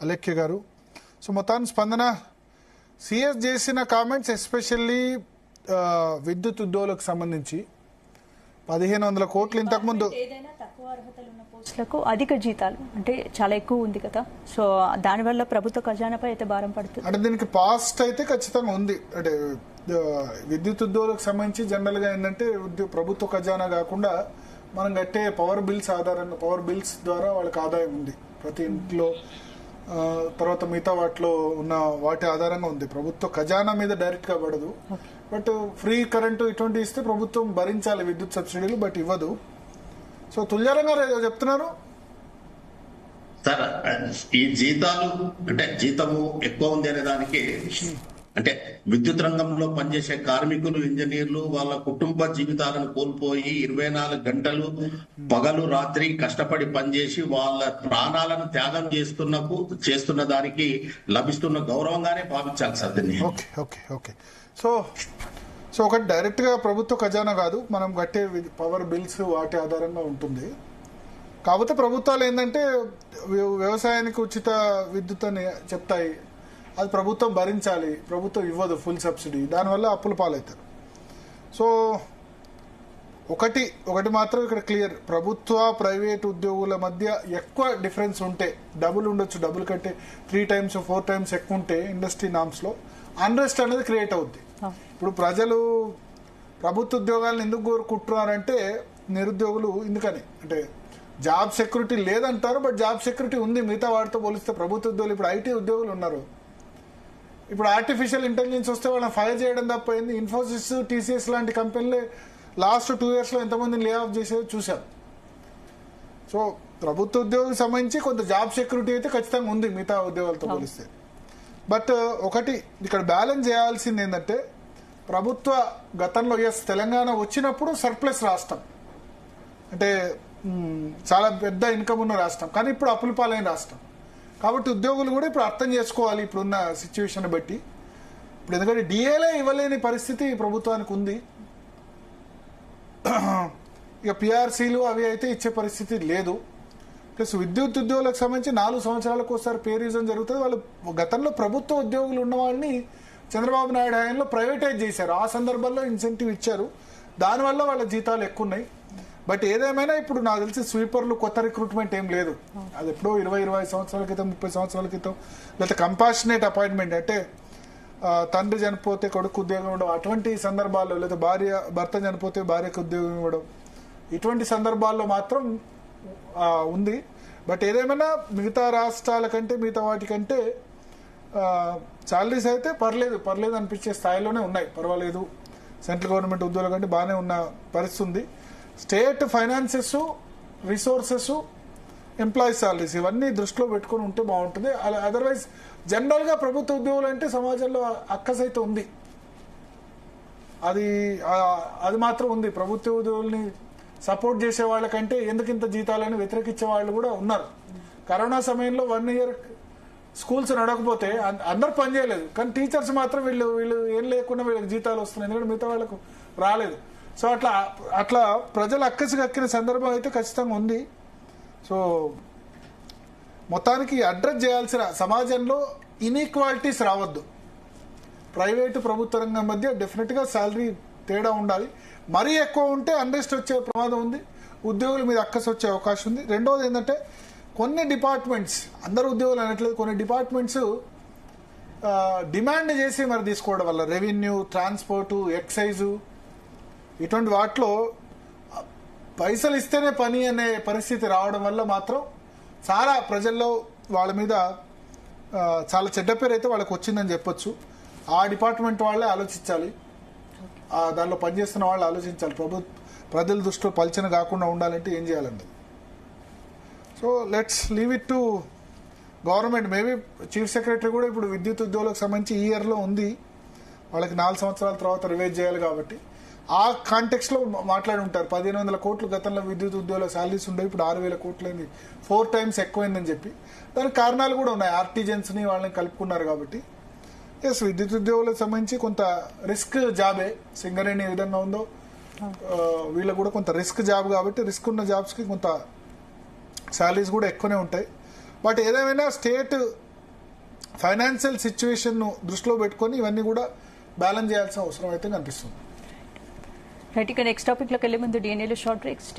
అలేఖ్య గారు. సో మొత్తాన్ని స్పందన సిఎస్ చేసిన కామెంట్స్ ఎస్పెషల్లీ విద్యుత్ ఉద్యోగులకు సంబంధించి 1500 కోట్లు ఇంతకుముందు ఏదైనా తక్కువ అర్హతలు ఉన్న పోస్టులకు అధిక జీతాలు అంటే చాలా ఎక్కువ ఉంది కదా. సో దానివల్ల ప్రభుత్వ ఖజానాపై అయితే భారం పడుతుంది. అంటే దీనికి పాస్ట్ అయితే ఖచ్చితంగా ఉంది. అంటే విద్యుత్ ఉద్యోగులకు సంబంధించి జనరల్ గా ఏంటంటే ప్రభుత్వ ఖజానా కాకుండా మనం కట్టే పవర్ బిల్స్ ఆధారంగా పవర్ బిల్స్ ద్వారా వాళ్ళకి ఆదాయం ఉంది ప్రతి ఇంట్లో. తర్వాత మిగతా వాటిలో ఉన్న వాటి ఆధారంగా ఉంది. ప్రభుత్వ ఖజానా మీద డైరెక్ట్ గా పడదు. బట్ ఫ్రీ కరెంటు ఇటువంటి ఇస్తే ప్రభుత్వం భరించాలి విద్యుత్ సబ్సిడీలు, బట్ ఇవ్వదు. సో తుల్యారంగా చెప్తున్నారు సార్, ఈ జీతాలు అంటే జీతము ఎక్కువ ఉంది అనే దానికి అంటే విద్యుత్ రంగంలో పనిచేసే కార్మికులు, ఇంజనీర్లు వాళ్ళ కుటుంబ జీవితాలను కోల్పోయి 24 గంటలు పగలు రాత్రి కష్టపడి పనిచేసి వాళ్ళ ప్రాణాలను త్యాగం చేస్తున్న దానికి లభిస్తున్న గౌరవంగానే భావించాలి సార్ దీన్ని. Okay okay okay so so ఒకటి డైరెక్ట్ గా ప్రభుత్వ ఖజానా కాదు, మనం కట్టే పవర్ బిల్స్ వాటి ఆధారంగా ఉంటుంది. కాకపోతే ప్రభుత్వాలు ఏంటంటే వ్యవసాయానికి ఉచిత విద్యుత్ అని చెప్తాయి, అది ప్రభుత్వం భరించాలి, ప్రభుత్వం ఇవ్వదు ఫుల్ సబ్సిడీ, దానివల్ల అప్పుల పాలవుతారు. సో ఒకటి మాత్రం ఇక్కడ క్లియర్, ప్రభుత్వ ప్రైవేట్ ఉద్యోగుల మధ్య ఎక్కువ డిఫరెన్స్ ఉంటే డబుల్ ఉండొచ్చు, డబుల్ కంటే 3 times 4 times ఎక్కువ ఉంటే ఇండస్ట్రీ నామ్స్ లో అన్రెస్ట్ అనేది క్రియేట్ అవుద్ది. ఇప్పుడు ప్రజలు ప్రభుత్వ ఉద్యోగాలను ఎందుకు కోరుకుంటున్నారంటే నిరుద్యోగులు ఎందుకని అంటే జాబ్ సెక్యూరిటీ లేదంటారు, బట్ జాబ్ సెక్యూరిటీ ఉంది మిగతా వాటితో పోలిస్తే. ప్రభుత్వ ఉద్యోగులు ఇప్పుడు ఐటీ ఉద్యోగులు ఉన్నారు, ఇప్పుడు ఆర్టిఫిషియల్ ఇంటెలిజెన్స్ వస్తే వాళ్ళని ఫైర్ చేయడం తప్పైంది. ఇన్ఫోసిస్, టీసీఎస్ లాంటి కంపెనీలే లాస్ట్ 2 years లో ఎంతమందిని లే ఆఫ్ చేసేది చూసాం. సో ప్రభుత్వ ఉద్యోగులకు సంబంధించి కొంత జాబ్ సెక్యూరిటీ అయితే ఖచ్చితంగా ఉంది మిగతా ఉద్యోగాలతో పోలిస్తే. బట్ ఒకటి ఇక్కడ బ్యాలెన్స్ చేయాల్సింది ఏంటంటే ప్రభుత్వ గతంలో తెలంగాణ వచ్చినప్పుడు సర్ప్లస్ రాష్ట్రం, అంటే చాలా పెద్ద ఇన్కమ్ ఉన్న రాష్ట్రం, కానీ ఇప్పుడు అప్పుల పాలైన రాష్ట్రం. కాబట్టి ఉద్యోగులు కూడా ఇప్పుడు అర్థం చేసుకోవాలి ఇప్పుడున్న సిచ్యువేషన్ బట్టి. ఇప్పుడు ఎందుకంటే డిఏలే ఇవ్వలేని పరిస్థితి ప్రభుత్వానికి ఉంది, ఇక పిఆర్సీలు అవి అయితే ఇచ్చే పరిస్థితి లేదు. ప్లస్ విద్యుత్ ఉద్యోగులకు సంబంధించి 4 సంవత్సరాలకు ఒకసారి పే రీజన్ జరుగుతుంది. వాళ్ళు గతంలో ప్రభుత్వ ఉద్యోగులు ఉన్న వాళ్ళని చంద్రబాబు నాయుడు హయాంలో ప్రైవేటైజ్ చేశారు, ఆ సందర్భంలో ఇన్సెంటివ్ ఇచ్చారు, దానివల్ల వాళ్ళ జీతాలు ఎక్కువ ఉన్నాయి. బట్ ఏదేమైనా ఇప్పుడు నాకు తెలిసి స్వీపర్లు కొత్త రిక్రూట్మెంట్ ఏం లేదు, అది ఎప్పుడో 20-25 సంవత్సరాల క్రితం 30 సంవత్సరాల క్రితం. లేకపోతే కంపాషనేట్ అపాయింట్మెంట్ అంటే తండ్రి చనిపోతే కొడుకు ఉద్యోగం ఇవ్వడం అటువంటి సందర్భాల్లో, లేదా భర్త చనిపోతే భార్యకు ఉద్యోగం ఇవ్వడం ఇటువంటి సందర్భాల్లో మాత్రం ఉంది. బట్ ఏదేమైనా మిగతా రాష్ట్రాల కంటే మిగతా వాటికంటే సాలరీస్ అయితే పర్లేదు అనిపించే స్థాయిలోనే ఉన్నాయి, పర్వాలేదు. సెంట్రల్ గవర్నమెంట్ ఉద్యోగుల కంటే బాగానే ఉన్న పరిస్థితి ఉంది. State finances, resources, employees salaries ఇవన్నీ దృష్టిలో పెట్టుకుని ఉంటే బాగుంటుంది. అదర్వైజ్ జనరల్ గా ప్రభుత్వ ఉద్యోగులు అంటే సమాజంలో అక్కస అయితే ఉంది, అది మాత్రం ఉంది. ప్రభుత్వ ఉద్యోగుల్ని సపోర్ట్ చేసే వాళ్ళకంటే ఎందుకు ఇంత జీతాలని వ్యతిరేకించే వాళ్ళు కూడా ఉన్నారు. కరోనా సమయంలో 1 year స్కూల్స్ నడకపోతే అందరు పని చేయలేదు, కానీ టీచర్స్ మాత్రం వీళ్ళు ఏం లేకుండా వీళ్ళకి జీతాలు వస్తున్నాయి, ఎందుకంటే మిగతా వాళ్ళకు రాలేదు. సో అట్లా ప్రజలు అక్కసి కక్కిన సందర్భం అయితే ఖచ్చితంగా ఉంది. సో మొత్తానికి అడ్రస్ చేయాల్సిన సమాజంలో ఇన్ఈక్వాలిటీస్ రావద్దు. ప్రైవేటు ప్రభుత్వ రంగం మధ్య డెఫినెట్ గా శాలరీ తేడా ఉండాలి. మరీ ఎక్కువ ఉంటే అన్రెస్ట్ వచ్చే ప్రమాదం ఉంది, ఉద్యోగుల మీద అక్కసి వచ్చే అవకాశం ఉంది. రెండోది ఏంటంటే కొన్ని డిపార్ట్మెంట్స్, అందరు ఉద్యోగులు అనట్లేదు, కొన్ని డిపార్ట్మెంట్స్ డిమాండ్ చేసి మరి తీసుకోవడం వల్ల రెవెన్యూ, ట్రాన్స్పోర్టు, ఎక్సైజు ఇటువంటి వాటిలో పైసలు ఇస్తేనే పని అనే పరిస్థితి రావడం వల్ల మాత్రం చాలా ప్రజల్లో వాళ్ళ మీద చాలా చెడ్డ పేరు అయితే వాళ్ళకి వచ్చిందని చెప్పొచ్చు. ఆ డిపార్ట్మెంట్ వాళ్ళే ఆలోచించాలి, దానిలో పనిచేస్తున్న వాళ్ళు ఆలోచించాలి. ప్రజల దృష్టిలో పలిచన కాకుండా ఉండాలంటే ఏం చేయాలండి. So let's leave it to government. Maybe chief secretary కూడా ఇప్పుడు విద్యుత్ ఉద్యోగులకు సంబంధించి ఈ ఇయర్లో ఉంది, వాళ్ళకి 4 సంవత్సరాల తర్వాత రివైజ్ చేయాలి కాబట్టి ఆ కాంటెక్స్ట్ లో మాట్లాడి ఉంటారు. 1500 కోట్లు గతంలో విద్యుత్ ఉద్యోగుల శాలరీస్ ఉండేవి, ఇప్పుడు 6000 కోట్లైంది, 4 times ఎక్కువైందని చెప్పి. దానికి కారణాలు కూడా ఉన్నాయి, ఆర్టిజన్స్ ని వాళ్ళని కలుపుకున్నారు కాబట్టి. ఎస్, విద్యుత్ ఉద్యోగులకు సంబంధించి కొంత రిస్క్ జాబే, సింగరేణి ఏ విధంగా ఉందో వీళ్ళకు కూడా కొంత రిస్క్ జాబ్ కాబట్టి రిస్క్ ఉన్న జాబ్స్ కి కొంత శాలరీస్ కూడా ఎక్కువనే ఉంటాయి. బట్ ఏదేమైనా స్టేట్ ఫైనాన్షియల్ సిచ్యువేషన్ను దృష్టిలో పెట్టుకొని ఇవన్నీ కూడా బ్యాలెన్స్ చేయాల్సిన అవసరం అయితే కనిపిస్తుంది. రైట్, ఇక నెక్స్ట్ టాపిక్లోకి వెళ్ళే ముందు డిఎన్ఏలో షార్ట్ బ్రేక్స్.